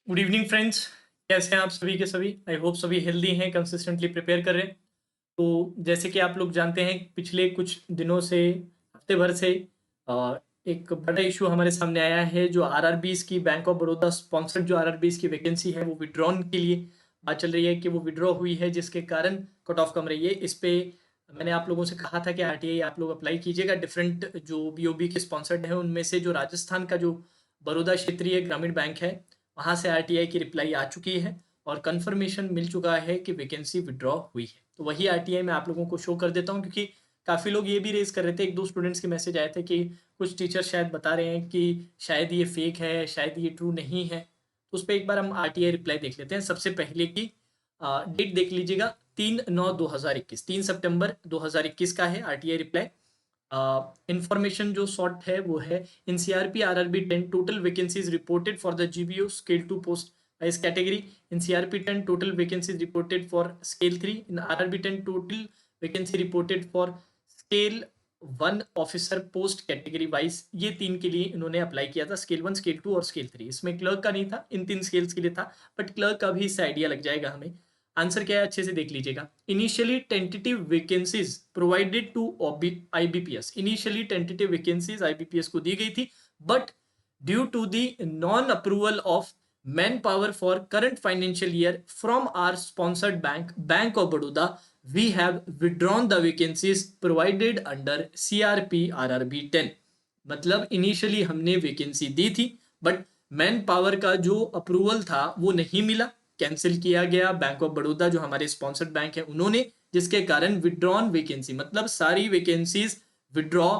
Good evening friends. कैसे हैं आप सभी के सभी? आई होप सभी हेल्दी हैं, कंसिस्टेंटली प्रिपेयर कर रहे हैं। तो जैसे कि आप लोग जानते हैं, पिछले कुछ दिनों से, हफ्ते भर से अ, एक बड़ा इशू हमारे सामने आया है। जो आरआरबीज की, बैंक ऑफ बड़ौदा स्पॉन्सर्ड जो आरआरबीज की वैकेंसी है, वो विड्रॉन के लिए बात चल रही है कि वो विड्रॉ हुई है, जिसके कारण कट ऑफ कम रही है। इस पे मैंने आप लोगों से कहा था कि आरटीआई आप लोग अप्लाई कीजिएगा। डिफरेंट जो बीओबी के स्पॉन्सर्ड है, उनमें से जो राजस्थान का जो बड़ौदा क्षेत्रीय ग्रामीण बैंक है, वहां से आरटीआई की रिप्लाई आ चुकी है और कंफर्मेशन मिल चुका है कि वैकेंसी विड्रॉ हुई है। तो वही आरटीआई मैं आप लोगों को शो कर देता हूं, क्योंकि काफ़ी लोग ये भी रेज कर रहे थे, एक दो स्टूडेंट्स के मैसेज आए थे कि कुछ टीचर शायद बता रहे हैं कि शायद ये फेक है, शायद ये ट्रू नहीं है। तो उस पर एक बार हम आरटीआई रिप्लाई देख लेते हैं। सबसे पहले की डेट देख लीजिएगा, 3/9/2021, 3 सितंबर 2021 का है आरटीआई रिप्लाई। इंफॉर्मेशन जो शॉर्ट है वो है, in CRP RRB 10 total vacancies reported for the GBO scale 2 post is category. In CRP 10 total vacancies reported for scale 3। In RRB 10 total vacancy reported for scale 1 officer post category wise. ये तीन के लिए इन्होंने apply किया था, scale 1, scale 2 और scale 3। इसमें clerk का नहीं था, इन तीन स्केल्स के लिए था, बट क्लर्क का भी इससे आइडिया लग जाएगा हमें। आंसर क्या है अच्छे से देख लीजिएगा। Initially tentative vacancies provided to IBPS. Initially tentative vacancies IBPS को दी गई थी, but due to the non approval of manpower for current financial year from our sponsored bank, Bank of Baroda, we have withdrawn the vacancies provided under CRP RRB 10। मतलब initially हमने vacancy दी थी, but man power का जो approval था वो नहीं मिला, cancel किया गया। बैंक ऑफ बड़ौदा जो हमारे स्पॉन्सर्ड बैंक है उन्होंने, जिसके कारण विड्रॉन वैकेंसी मतलब सारी वैकेंसीज विड्रॉ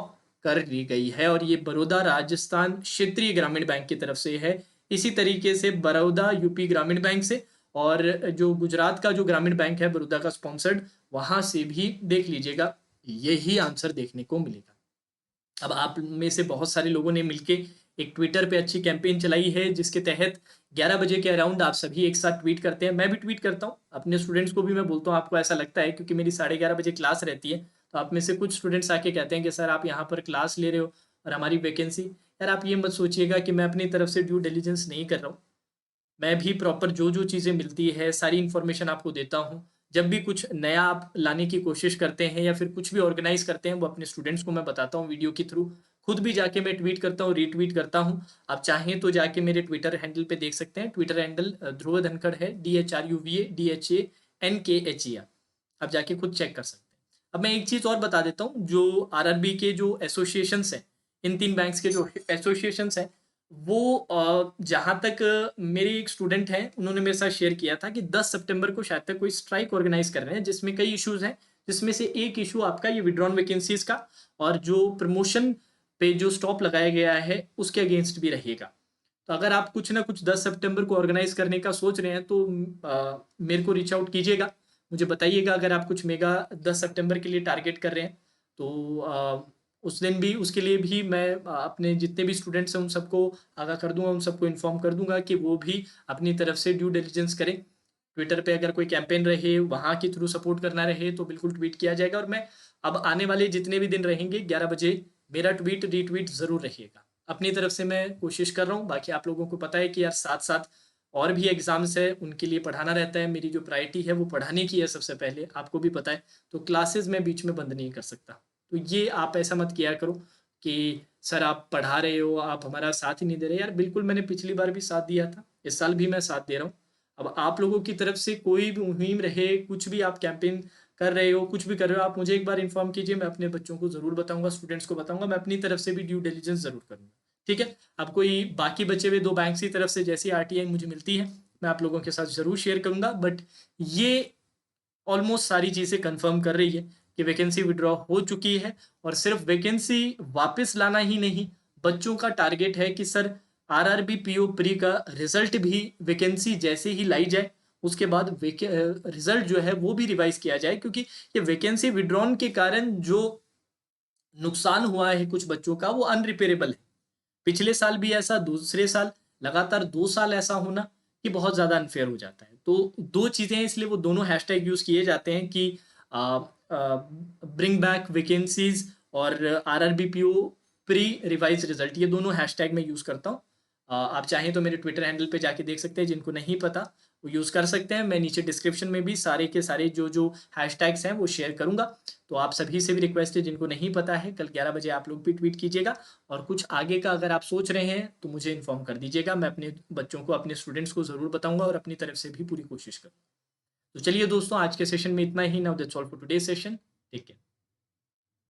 कर ली गई है। और ये बड़ौदा राजस्थान क्षेत्रीय ग्रामीण बैंक की तरफ से है। इसी तरीके से बड़ौदा यूपी ग्रामीण बैंक से, और जो गुजरात का जो ग्रामीण बैंक है बड़ौदा का स्पॉन्सर्ड, वहां से भी देख लीजिएगा, यही आंसर देखने को मिलेगा। अब आप में से बहुत सारे लोगों ने मिलके एक ट्विटर पे अच्छी कैंपेन चलाई है, जिसके तहत 11 बजे के अराउंड आप सभी एक साथ ट्वीट करते हैं। मैं भी ट्वीट करता हूँ, अपने स्टूडेंट्स को भी मैं बोलता हूँ। आपको ऐसा लगता है, क्योंकि मेरी 11:30 बजे क्लास रहती है, तो आप में से कुछ स्टूडेंट्स आके कहते हैं कि सर आप यहाँ पर क्लास ले रहे हो और हमारी वैकेंसी। यार आप ये मत सोचिएगा कि मैं अपनी तरफ से ड्यू डिलीजेंस नहीं कर रहा हूँ। मैं भी प्रॉपर जो जो चीज़ें मिलती है सारी इन्फॉर्मेशन आपको देता हूँ। जब भी कुछ नया आप लाने की कोशिश करते हैं या फिर कुछ भी ऑर्गेनाइज करते हैं, वो अपने स्टूडेंट्स को मैं बताता हूँ वीडियो के थ्रू। खुद भी जाके मैं ट्वीट करता हूँ, रीट्वीट करता हूँ। आप चाहें तो जाके मेरे ट्विटर हैंडल पे देख सकते हैं। ट्विटर हैंडल ध्रुव धनखड़ है, DHRUVADHANKHER। आप जाके खुद चेक कर सकते हैं। अब मैं एक चीज़ और बता देता हूँ, जो आरआरबी के जो एसोसिएशंस हैं, इन तीन बैंक्स के जो एसोसिएशंस हैं, वो जहाँ तक मेरी एक स्टूडेंट है, उन्होंने मेरे साथ शेयर किया था कि 10 सितंबर को शायद तक कोई स्ट्राइक ऑर्गेनाइज कर रहे हैं, जिसमें कई इश्यूज हैं। जिसमें से एक इशू आपका ये विड्रॉन वैकेंसीज का, और जो प्रमोशन पे जो स्टॉप लगाया गया है उसके अगेंस्ट भी रहेगा। तो अगर आप कुछ ना कुछ 10 सितंबर को ऑर्गेनाइज करने का सोच रहे हैं, तो मेरे को रीच आउट कीजिएगा, मुझे बताइएगा। अगर आप कुछ मेगा 10 सितंबर के लिए टारगेट कर रहे हैं, तो उस दिन भी, उसके लिए भी मैं अपने जितने भी स्टूडेंट्स हैं उन सबको आगाह कर दूंगा, उन सबको इन्फॉर्म कर दूंगा कि वो भी अपनी तरफ से ड्यू डिलिजेंस करें। ट्विटर पे अगर कोई कैंपेन रहे, वहाँ के थ्रू सपोर्ट करना रहे, तो बिल्कुल ट्वीट किया जाएगा। और मैं अब आने वाले जितने भी दिन रहेंगे 11 बजे, मेरा ट्वीट रीट्वीट ज़रूर रहिएगा। अपनी तरफ से मैं कोशिश कर रहा हूँ। बाकी आप लोगों को पता है कि यार साथ साथ और भी एग्जाम्स है, उनके लिए पढ़ाना रहता है। मेरी जो प्रायोरिटी है वो पढ़ाने की है सबसे पहले, आपको भी पता है। तो क्लासेस मैं बीच में बंद नहीं कर सकता। तो ये आप ऐसा मत किया करो कि सर आप पढ़ा रहे हो, आप हमारा साथ ही नहीं दे रहे। यार बिल्कुल, मैंने पिछली बार भी साथ दिया था, इस साल भी मैं साथ दे रहा हूँ। अब आप लोगों की तरफ से कोई भी मुहिम रहे, कुछ भी आप कैंपेन कर रहे हो, कुछ भी कर रहे हो, आप मुझे एक बार इन्फॉर्म कीजिए। मैं अपने बच्चों को जरूर बताऊंगा, स्टूडेंट्स को बताऊंगा। मैं अपनी तरफ से भी ड्यू डिलीजेंस जरूर करूंगा, ठीक है। अब कोई बाकी बचे हुए दो बैंक की तरफ से जैसी आरटीआई मुझे मिलती है, मैं आप लोगों के साथ जरूर शेयर करूंगा। बट ये ऑलमोस्ट सारी चीजें कंफर्म कर रही है कि वैकेंसी विड्रॉ हो चुकी है। और सिर्फ वैकेंसी वापस लाना ही नहीं, बच्चों का टारगेट है कि सर आरआरबी पीओ प्री का रिजल्ट भी वैकेंसी जैसे ही लाई जाए, उसके बाद रिजल्ट जो है वो भी रिवाइज किया जाए। क्योंकि ये वैकेंसी विड्रॉन के कारण जो नुकसान हुआ है कुछ बच्चों का, वो अनरिपेयरेबल है। पिछले साल भी ऐसा, दूसरे साल, लगातार 2 साल ऐसा होना, कि बहुत ज्यादा अनफेयर हो जाता है। तो दो चीजें हैं, इसलिए वो दोनों हैशटैग यूज किए जाते हैं कि ब्रिंग बैक वैकेंसीज और आरआरबीपीओ प्री रिवाइज रिजल्ट, ये दोनों हैशटैग में यूज करता हूँ। आप चाहें तो मेरे ट्विटर हैंडल पे जाके देख सकते हैं, जिनको नहीं पता वो यूज़ कर सकते हैं। मैं नीचे डिस्क्रिप्शन में भी सारे के सारे जो हैशटैग्स हैं वो शेयर करूँगा। तो आप सभी से भी रिक्वेस्ट है, जिनको नहीं पता है कल 11 बजे आप लोग भी ट्वीट कीजिएगा, और कुछ आगे का अगर आप सोच रहे हैं तो मुझे इन्फॉर्म कर दीजिएगा। मैं अपने बच्चों को, अपने स्टूडेंट्स को ज़रूर बताऊँगा और अपनी तरफ से भी पूरी कोशिश करूँगा। तो चलिए दोस्तों, आज के सेशन में इतना ही। Now that's all for today session. Take care.